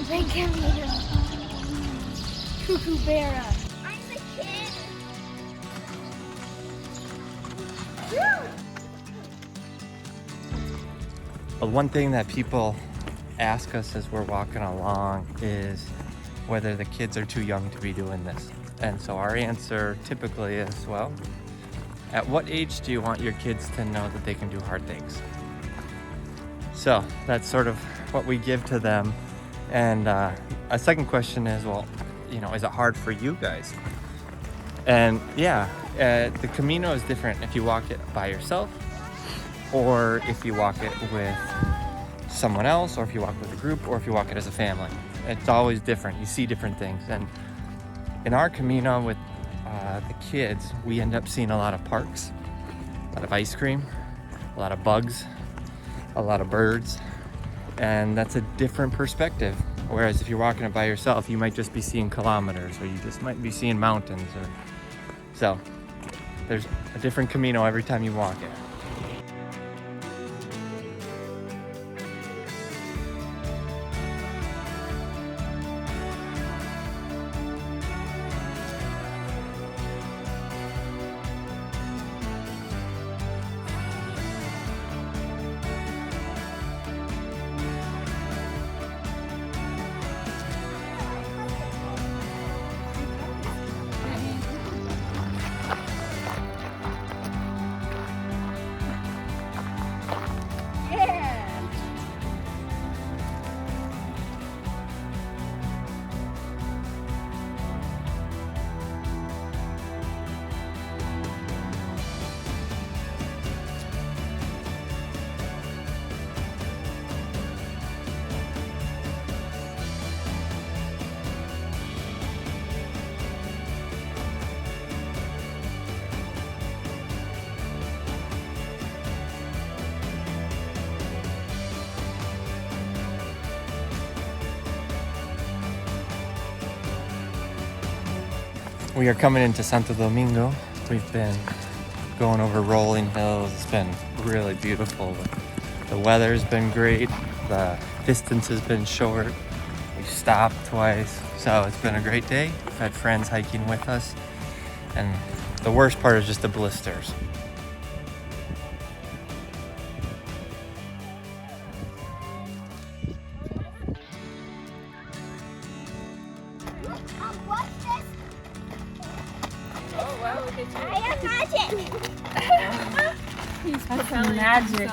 Big Camino. Cucubera. I'm the kid. Well, one thing that people ask us as we're walking along is whether the kids are too young to be doing this. And so our answer typically is, well, at what age do you want your kids to know that they can do hard things? So that's sort of what we give to them. And a second question is, well, is it hard for you guys? And yeah, the Camino is different if you walk it by yourself or if you walk it with someone else, or if you walk with a group, or if you walk it as a family. It's always different. You see different things. And in our Camino with the kids, we end up seeing a lot of parks, a lot of ice cream, a lot of bugs, a lot of birds, and that's a different perspective. Whereas if you're walking it by yourself, you might just be seeing kilometers, or you just might be seeing mountains. So there's a different Camino every time you walk it. We are coming into Santo Domingo. We've been going over rolling hills. It's been really beautiful. The weather's been great. The distance has been short. We've stopped twice. So it's been a great day. We've had friends hiking with us. And the worst part is just the blisters. Oh wow, look at you. I have magic. He's magic.